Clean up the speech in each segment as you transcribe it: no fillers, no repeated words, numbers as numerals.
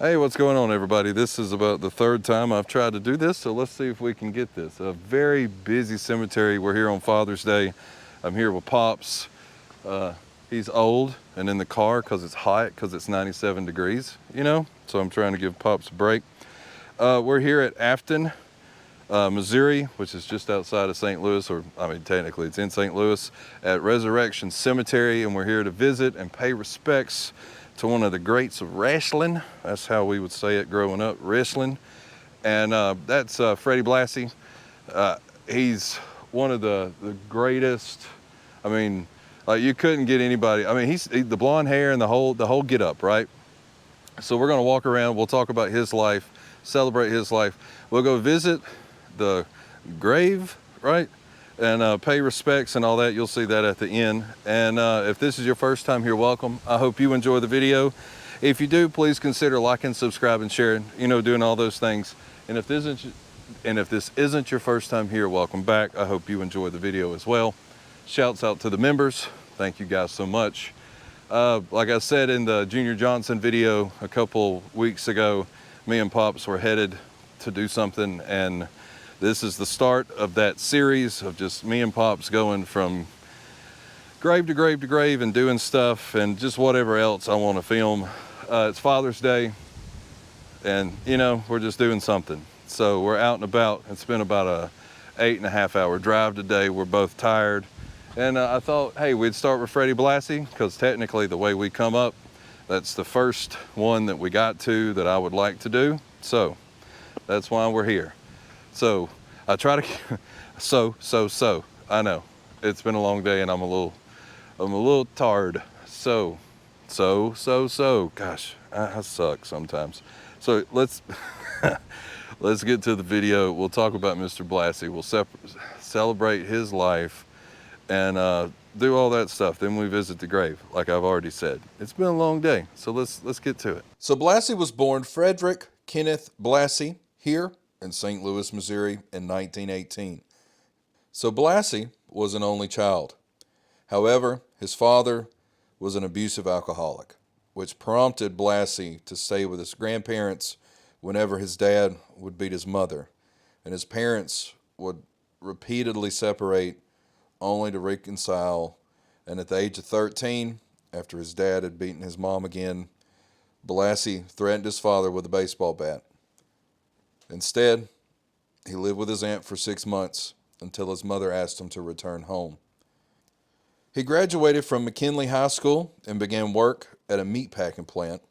Hey, what's going on, everybody? This is about the third time I've tried to do this, so let's see if we can get this. A very busy cemetery. We're here on Father's Day. I'm here with Pops. He's old and in the car because it's hot, because it's 97 degrees, so I'm trying to give Pops a break. We're here at Afton, Missouri, which is just outside of St. Louis, technically it's in St. Louis, at Resurrection Cemetery, and we're here to visit and pay respects to one of the greats of wrestling. That's how we would say it growing up, wrestling. And that's Freddie Blassie. He's one of the greatest. You couldn't get anybody. He's the blonde hair and the whole get up, right? So we're gonna walk around, we'll talk about his life, celebrate his life. We'll go visit the grave, right? And pay respects and all that. You'll see that at the end. And if this is your first time here, welcome. I hope you enjoy the video. If you do, please consider liking, subscribing, sharing, doing all those things. And if this isn't your first time here, welcome back. I hope you enjoy the video as well. Shouts out to the members. Thank you guys so much. Like I said in the Junior Johnson video a couple weeks ago, me and Pops were headed to do something, and this is the start of that series of just me and Pops going from grave to grave to grave and doing stuff and just whatever else I want to film. It's Father's Day, and we're just doing something. So we're out and about. It's been about a 8.5 hour drive today. We're both tired. And I thought, hey, we'd start with Freddie Blassie, because technically the way we come up, that's the first one that we got to that I would like to do. So that's why we're here. So I try to, I know it's been a long day and I'm a little tired. Gosh, I suck sometimes. So let's get to the video. We'll talk about Mr. Blassie. We'll celebrate his life and do all that stuff. Then we visit the grave, like I've already said. It's been a long day, so let's get to it. So Blassie was born Frederick Kenneth Blassie here in St. Louis, Missouri in 1918. So Blassie was an only child. However, his father was an abusive alcoholic, which prompted Blassie to stay with his grandparents whenever his dad would beat his mother, and his parents would repeatedly separate only to reconcile. And at the age of 13, after his dad had beaten his mom again, Blassie threatened his father with a baseball bat. Instead, he lived with his aunt for 6 months until his mother asked him to return home. He graduated from McKinley High School and began work at a meatpacking plant.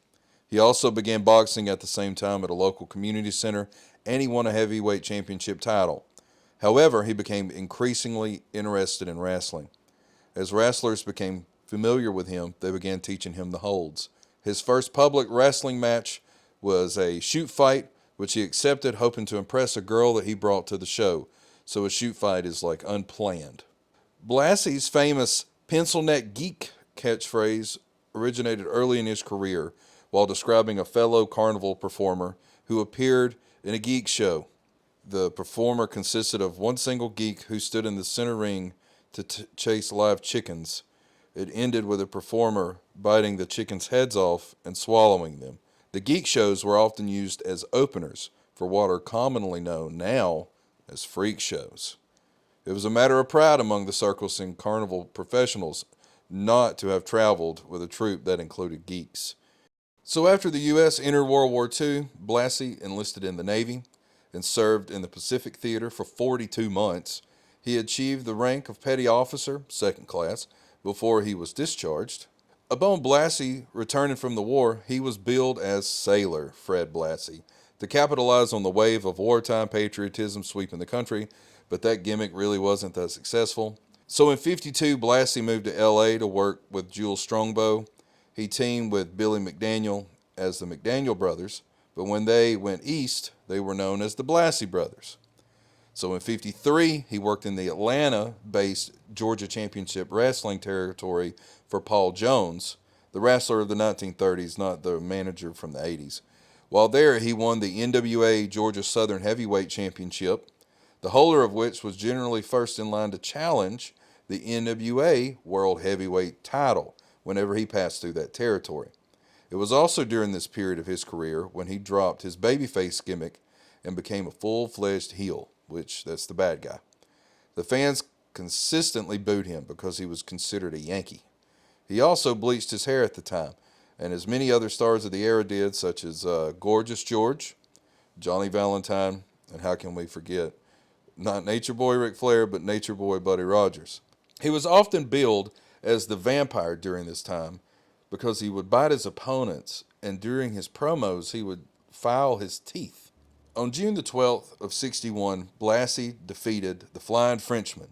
He also began boxing at the same time at a local community center, and he won a heavyweight championship title. However, he became increasingly interested in wrestling. As wrestlers became familiar with him, they began teaching him the holds. His first public wrestling match was a shoot fight, which he accepted, hoping to impress a girl that he brought to the show. So a shoot fight is like unplanned. Blassie's famous pencil neck geek catchphrase originated early in his career while describing a fellow carnival performer who appeared in a geek show. The performer consisted of one single geek who stood in the center ring to chase live chickens. It ended with a performer biting the chickens' heads off and swallowing them. The geek shows were often used as openers for what are commonly known now as freak shows. It was a matter of pride among the circus and carnival professionals not to have traveled with a troupe that included geeks. So after the U.S. entered World War II, Blassie enlisted in the Navy and served in the Pacific Theater for 42 months. He achieved the rank of petty officer, second class, before he was discharged. Upon Blassie returning from the war, he was billed as Sailor Fred Blassie to capitalize on the wave of wartime patriotism sweeping the country, but that gimmick really wasn't that successful. So in '52, Blassie moved to L.A. to work with Jules Strongbow. He teamed with Billy McDaniel as the McDaniel Brothers, but when they went east, they were known as the Blassie Brothers. So in '53, he worked in the Atlanta-based Georgia Championship Wrestling territory for Paul Jones, the wrestler of the 1930s, not the manager from the 80s. While there, he won the NWA Georgia Southern Heavyweight Championship, the holder of which was generally first in line to challenge the NWA World Heavyweight title whenever he passed through that territory. It was also during this period of his career when he dropped his babyface gimmick and became a full-fledged heel, which that's the bad guy. The fans consistently booed him because he was considered a Yankee. He also bleached his hair at the time, and as many other stars of the era did, such as Gorgeous George, Johnny Valentine, and how can we forget, not Nature Boy Ric Flair, but Nature Boy Buddy Rogers. He was often billed as the vampire during this time because he would bite his opponents, and during his promos he would file his teeth. On June the 12th of 61, Blassie defeated the Flying Frenchman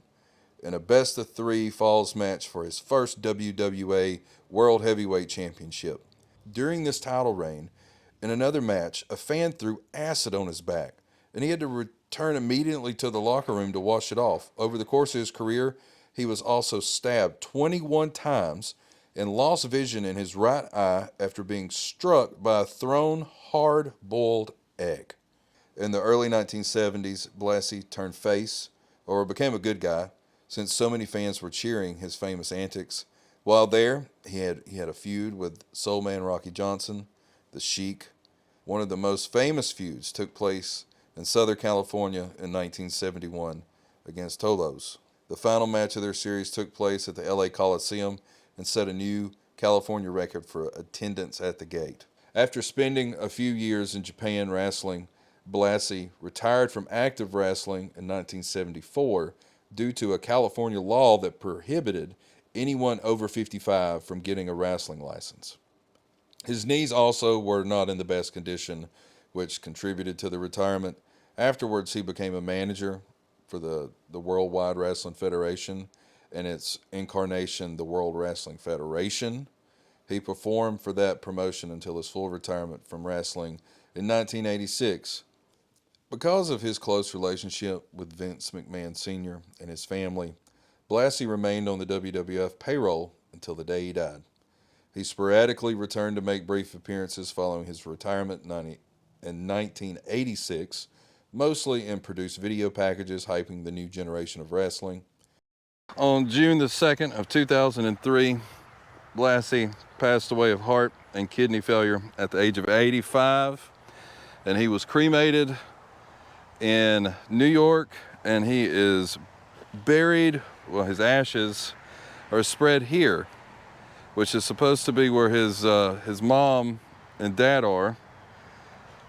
in a best-of-3 falls match for his first WWA World Heavyweight Championship. During this title reign, in another match, a fan threw acid on his back, and he had to return immediately to the locker room to wash it off. Over the course of his career, he was also stabbed 21 times and lost vision in his right eye after being struck by a thrown hard-boiled egg. In the early 1970s, Blassie turned face, or became a good guy, since so many fans were cheering his famous antics. While there, he had a feud with Soul Man Rocky Johnson, the Sheik. One of the most famous feuds took place in Southern California in 1971 against Tolos. The final match of their series took place at the LA Coliseum and set a new California record for attendance at the gate. After spending a few years in Japan wrestling, Blassie retired from active wrestling in 1974 due to a California law that prohibited anyone over 55 from getting a wrestling license. His knees also were not in the best condition, which contributed to the retirement. Afterwards, he became a manager for the Worldwide Wrestling Federation and its incarnation, the World Wrestling Federation. He performed for that promotion until his full retirement from wrestling in 1986. Because of his close relationship with Vince McMahon Sr. and his family, Blassie remained on the WWF payroll until the day he died. He sporadically returned to make brief appearances following his retirement in 1986, mostly in produced video packages hyping the new generation of wrestling. On June the 2nd of 2003, Blassie passed away of heart and kidney failure at the age of 85, and he was cremated in New York, and he is buried, well, his ashes are spread here, which is supposed to be where his mom and dad are.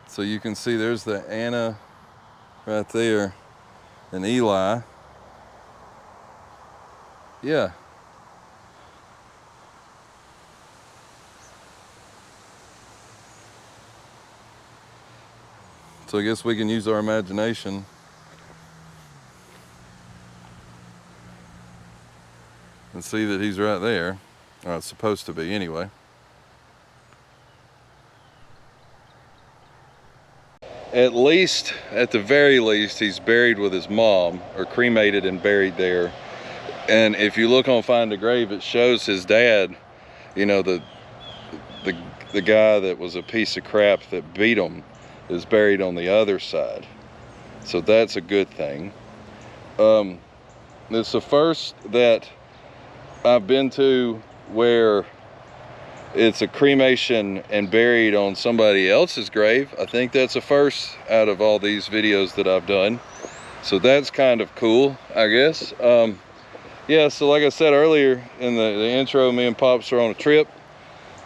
So you can see there's the Anna right there and Eli. Yeah. So I guess we can use our imagination. And see that he's right there. Or it's supposed to be anyway. At least, at the very least, he's buried with his mom, or cremated and buried there. And if you look on Find a Grave, it shows his dad, you know, the guy that was a piece of crap that beat him, is buried on the other side. So that's a good thing. It's the first that I've been to where it's a cremation and buried on somebody else's grave. I think that's a first out of all these videos that I've done. So that's kind of cool, I guess. Yeah, so like I said earlier in the intro, me and Pops are on a trip.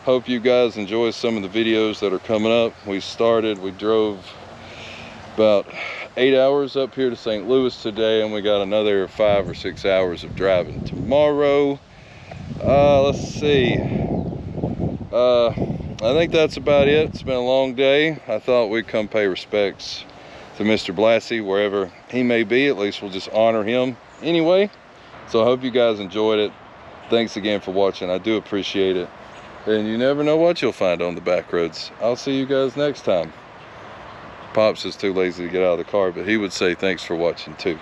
Hope you guys enjoy some of the videos that are coming up. We drove about 8 hours up here to St. Louis today, and we got another 5 or 6 hours of driving tomorrow. Let's see. I think that's about it. It's been a long day. I thought we'd come pay respects to Mr. Blassie, wherever he may be. At least we'll just honor him anyway. So I hope you guys enjoyed it. Thanks again for watching. I do appreciate it. And you never know what you'll find on the back roads. I'll see you guys next time. Pops is too lazy to get out of the car, but he would say thanks for watching too.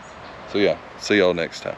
So yeah, see y'all next time.